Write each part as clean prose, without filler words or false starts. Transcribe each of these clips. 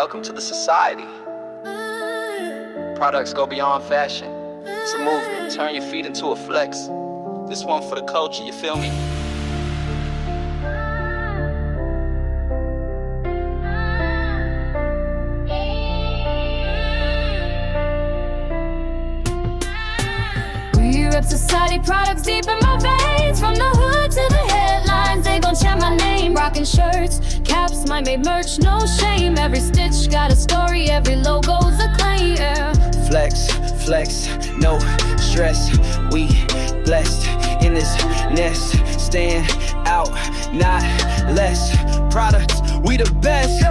Welcome to the society. Products go beyond fashion. It's a movement. Turn your feet into a flex. This one for the culture, you feel me? We rep society, products deep in my veins. From the hood to the headlines, they gon' chant my name. Rockin' shirts, caps, might make merch, no shame. Every stitch got a story, every logo's a claim. Flex, flex, no stress. We blessed in this nest. Stand out, not less. Products, we the best.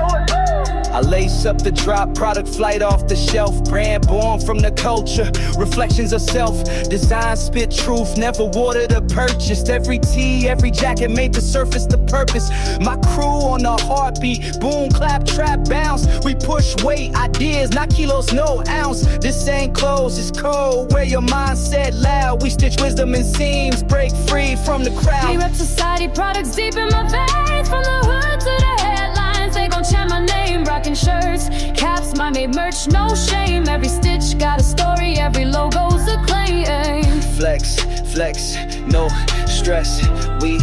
I lace up the drop, product flight off the shelf. Brand born from the culture, reflections of self. Design, spit truth, never watered or purchased. Every tee, every jacket made the surface the purpose. My crew on the heartbeat, boom, clap, trap, bounce. We push weight, ideas, not kilos, no ounce. This ain't clothes, it's cold. Wear your mindset loud. We stitch wisdom in seams, break free from the crowd. We rep society, products deep in my veins. From the hood to the headlines, they gon' chant my name. Rockin' shirts, caps, might make merch, no shame. Every stitch got a story, every logo's a claim. Flex, flex, no stress. We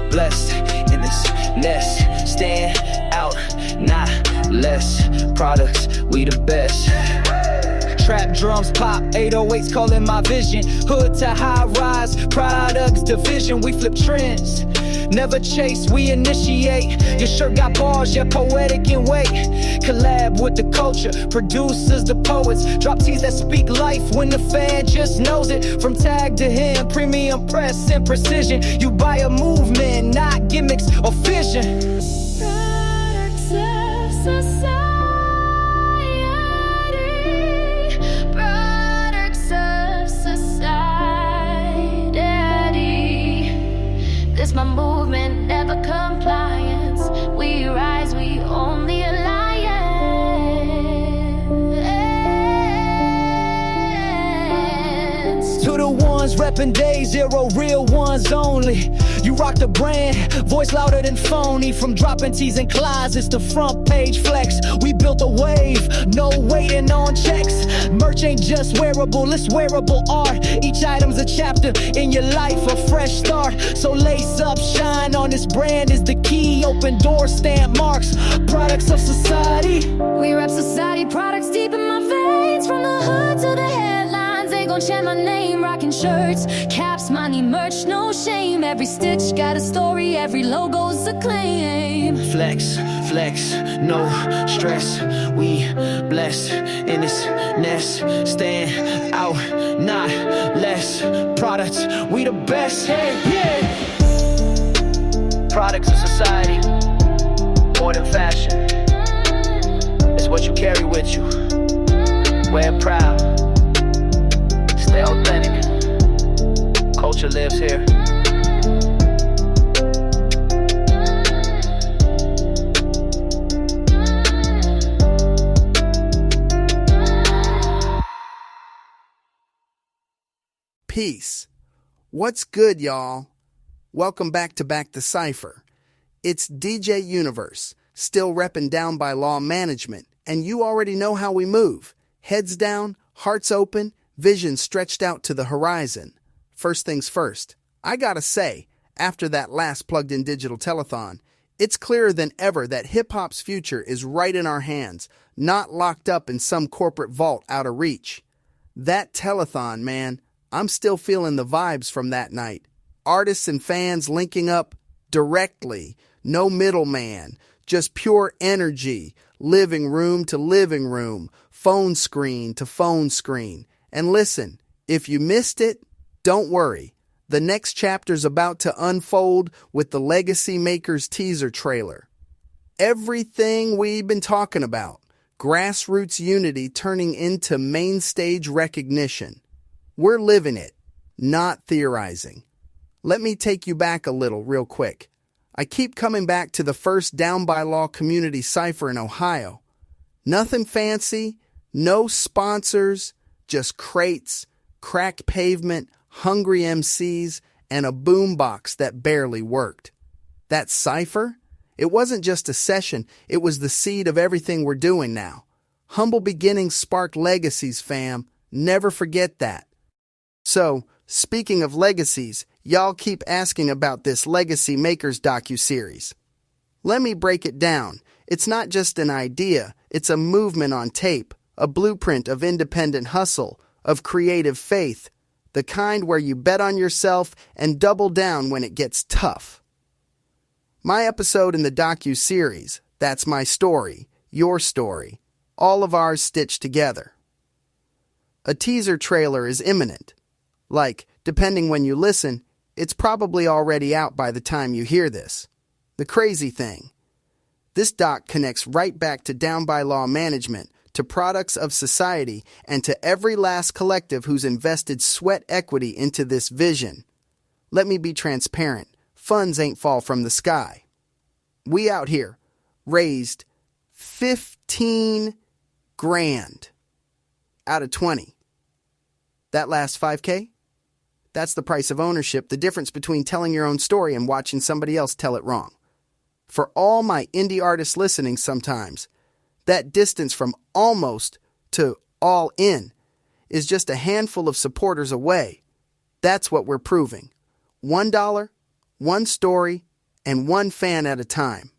blessed in this nest. Stand out, not less. Products, we the best. Trap drums pop, 808s calling my vision. Hood to high rise, products division. We flip trends, never chase, we initiate. Your shirt got bars, you're poetic in weight. Collab with the culture, producers, the poets. Drop teas that speak life when the fan just knows it. From tag to him, premium press and precision. You buy a movement, not gimmicks or fission. Products of society. Products of society. This my movement, never compliance. We rise, we own the alliance. To the ones reppin' day zero, real ones only. You rock the brand, voice louder than phony. From dropping T's and closets to front page flex. We built a wave, no waiting on checks. Merch ain't just wearable, it's wearable art. Each item's a chapter in your life, a fresh start. So lace up, shine on this brand is the key. Open door, stamp marks, products of society. We rep society, products deep in my veins. From the hood to the headlines, they gon' chant my name. Rockin' shirts, caps, money, merch, no shame. Every stitch got a story, every logo's a claim. Flex, flex, no stress. We blessed in this nest. Stand out, not less. Products, we the best. Hey, yeah. Products of society, more than fashion. It's what you carry with you. Wear it proud. Stay authentic. Culture lives here. Peace. What's good, y'all? Welcome back to Back the Cypher. It's DJ Universe, still repping Down by Law Management, and you already know how we move. Heads down, hearts open, vision stretched out to the horizon. First things first, I gotta say, after that last Plugged-In Digital Telethon, it's clearer than ever that hip-hop's future is right in our hands, not locked up in some corporate vault out of reach. That telethon, man, I'm still feeling the vibes from that night. Artists and fans linking up directly, no middleman, just pure energy, living room to living room, phone screen to phone screen. And listen, if you missed it, don't worry. The next chapter's about to unfold with the Legacy Makers teaser trailer. Everything we've been talking about, grassroots unity turning into main stage recognition. We're living it, not theorizing. Let me take you back a little real quick. I keep coming back to the first Down by Law community cypher in Ohio. Nothing fancy, no sponsors, just crates, cracked pavement, hungry MCs, and a boombox that barely worked. That cypher? It wasn't just a session, it was the seed of everything we're doing now. Humble beginnings spark legacies, fam. Never forget that. So, speaking of legacies, y'all keep asking about this Legacy Makers docuseries. Let me break it down. It's not just an idea, it's a movement on tape, a blueprint of independent hustle, of creative faith, the kind where you bet on yourself and double down when it gets tough. My episode in the docuseries, that's my story, your story, all of ours stitched together. A teaser trailer is imminent. Like, depending when you listen, it's probably already out by the time you hear this. The crazy thing, this doc connects right back to Down by Law management, to products of society, and to every last collective who's invested sweat equity into this vision. Let me be transparent. Funds ain't fall from the sky. We out here raised 15 grand out of 20. That last 5K? That's the price of ownership, the difference between telling your own story and watching somebody else tell it wrong. For all my indie artists listening sometimes, that distance from almost to all in is just a handful of supporters away. That's what we're proving. $1, one story, and one fan at a time.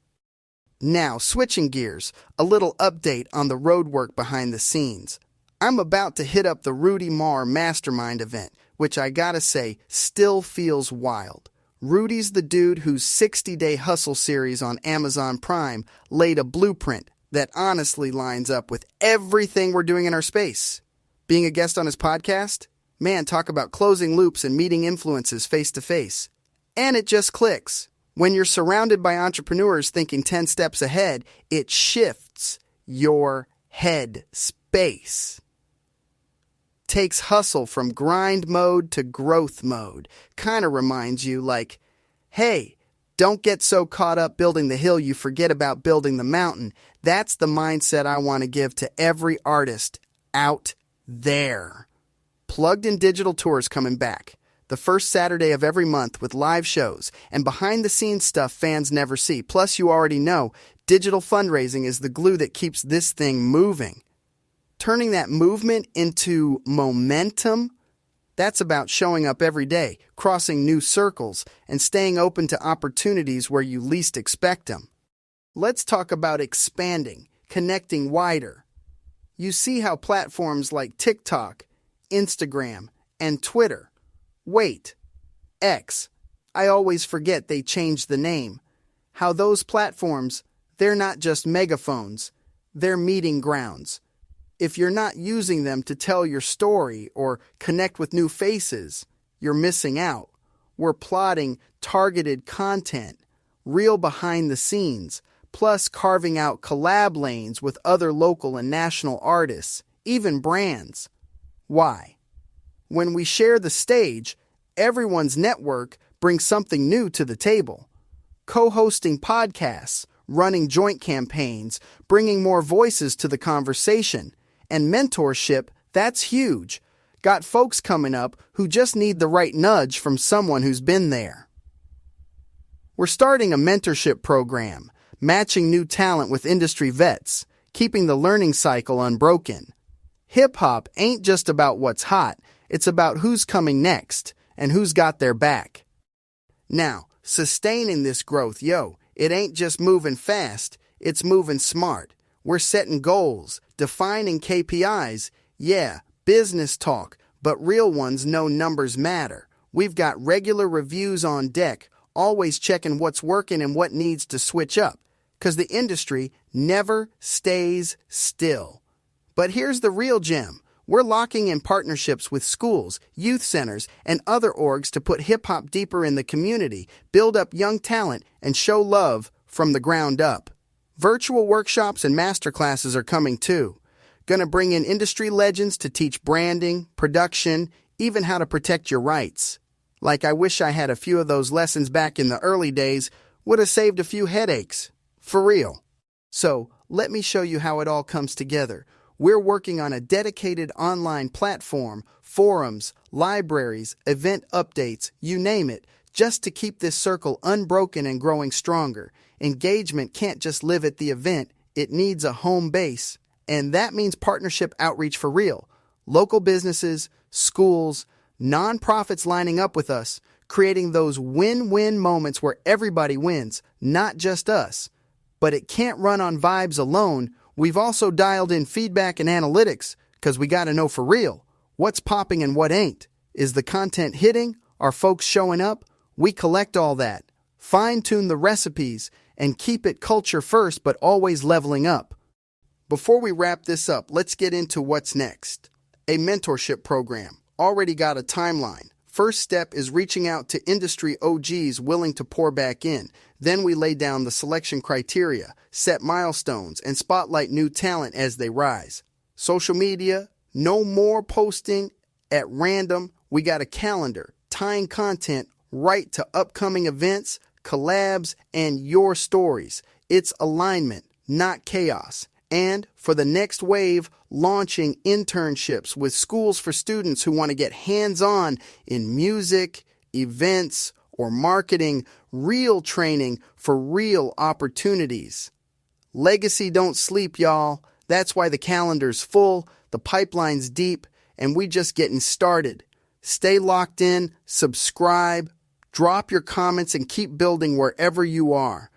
Now, switching gears, a little update on the road work behind the scenes. I'm about to hit up the Rudy Maher Mastermind event, which I gotta say, still feels wild. Rudy's the dude whose 60-day hustle series on Amazon Prime laid a blueprint that honestly lines up with everything we're doing in our space. Being a guest on his podcast? Man, talk about closing loops and meeting influences face to face. And it just clicks. When you're surrounded by entrepreneurs thinking 10 steps ahead, it shifts your head space. Takes hustle from grind mode to growth mode. Kind of reminds you like, hey, don't get so caught up building the hill you forget about building the mountain. That's the mindset I want to give to every artist out there. Plugged in digital tours coming back. The first Saturday of every month with live shows and behind-the-scenes stuff fans never see. Plus, you already know, digital fundraising is the glue that keeps this thing moving. Turning that movement into momentum, that's about showing up every day, crossing new circles, and staying open to opportunities where you least expect them. Let's talk about expanding, connecting wider. You see how platforms like TikTok, Instagram, and Twitter, X, I always forget they changed the name. How those platforms, they're not just megaphones, they're meeting grounds. If you're not using them to tell your story or connect with new faces, you're missing out. We're plotting targeted content, real behind the scenes, plus carving out collab lanes with other local and national artists, even brands. Why? When we share the stage, everyone's network brings something new to the table. Co-hosting podcasts, running joint campaigns, bringing more voices to the conversation. And mentorship, that's huge. Got folks coming up who just need the right nudge from someone who's been there. We're starting a mentorship program, matching new talent with industry vets, keeping the learning cycle unbroken. Hip-hop ain't just about what's hot, it's about who's coming next and who's got their back. Now, sustaining this growth, it ain't just moving fast, it's moving smart. We're setting goals, defining KPIs. Yeah, business talk, but real ones know numbers matter. We've got regular reviews on deck, always checking what's working and what needs to switch up, because the industry never stays still. But here's the real gem. We're locking in partnerships with schools, youth centers, and other orgs to put hip-hop deeper in the community, build up young talent, and show love from the ground up. Virtual workshops and masterclasses are coming too. Gonna bring in industry legends to teach branding, production, even how to protect your rights. Like I wish I had a few of those lessons back in the early days, would have saved a few headaches. For real. So, let me show you how it all comes together. We're working on a dedicated online platform, forums, libraries, event updates, you name it, just to keep this circle unbroken and growing stronger. engagement can't just live at the event, it needs a home base. And that means partnership outreach for real. Local businesses, schools, nonprofits lining up with us, creating those win-win moments where everybody wins, not just us. But it can't run on vibes alone. We've also dialed in feedback and analytics, because we got to know for real what's popping and what ain't. Is the content hitting? Are folks showing up? We collect all that, fine-tune the recipes, and keep it culture first but always leveling up. Before we wrap this up, let's get into what's next. A mentorship program. Already got a timeline. First step is reaching out to industry OGs willing to pour back in. Then we lay down the selection criteria, set milestones, and spotlight new talent as they rise. Social media, no more posting at random. We got a calendar, tying content right to upcoming events, collabs, and your stories. It's alignment, not chaos. And for the next wave, launching internships with schools for students who want to get hands-on in music, events, or marketing, real training for real opportunities. Legacy don't sleep, y'all. That's why the calendar's full, the pipeline's deep, and we just getting started. Stay locked in, subscribe, drop your comments, and keep building wherever you are.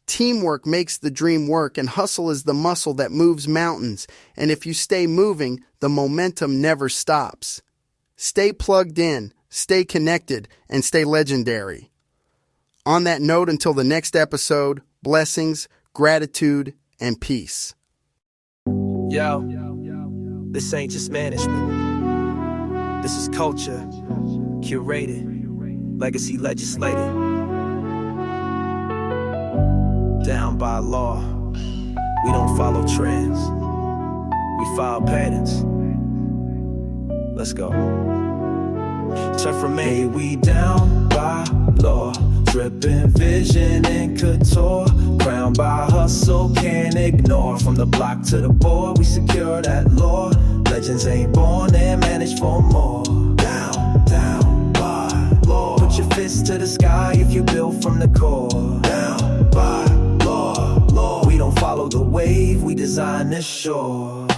Teamwork makes the dream work, and hustle is the muscle that moves mountains. And if you stay moving, the momentum never stops. Stay plugged in, stay connected, and stay legendary. On that note, until the next episode, blessings, gratitude, and peace. Yo, this ain't just management. This is culture, curated, legacy legislated. Down by law, we don't follow trends, we follow patterns. Let's go. Turn from me, we down by law, dripping vision and couture, crowned by hustle, can't ignore. From the block to the board, we secure that law. Legends ain't born, they're managed for more. Down by law. Put your fist to the sky if you build from the core. Down by law. We don't follow the wave, we design this shore.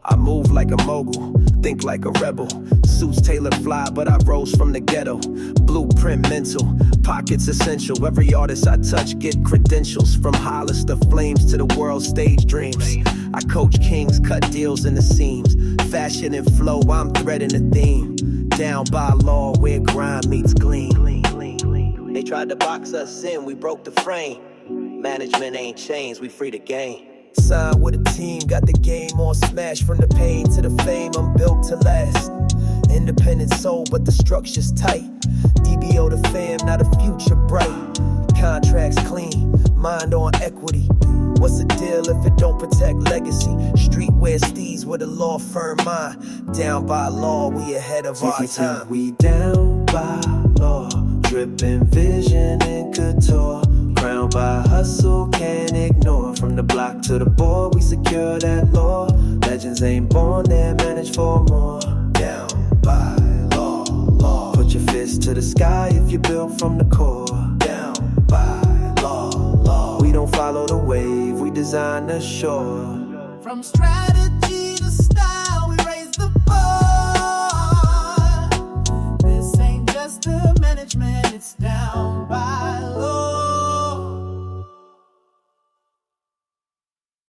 I move like a mogul, think like a rebel. Suits tailored fly, but I rose from the ghetto. Blueprint mental, pockets essential. Every artist I touch get credentials. From Hollis to Flames to the world stage dreams. I coach kings, cut deals in the seams. Fashion and flow, I'm threading the theme. Down by law, where grind meets gleam. They tried to box us in, we broke the frame. Management ain't changed, we free the game. Signed with a team, got the game on smash. From the pain to the fame, I'm built to last. Independent soul, but the structure's tight. DBO the fam, not a future bright. Contracts clean, mind on equity. What's the deal if it don't protect legacy? Streetwear steez with a law firm mind. Down by law, we ahead of our time. We down by law, dripping vision and couture. Crowned by hustle, can't ignore. From the block to the board, we secure that law. Legends ain't born, they're managed for more. Down by law. Put your fist to the sky if you build from the core. Down by law. We don't follow the wave, we design the shore. From strategy to style, we raise the bar. This ain't just the management, it's down.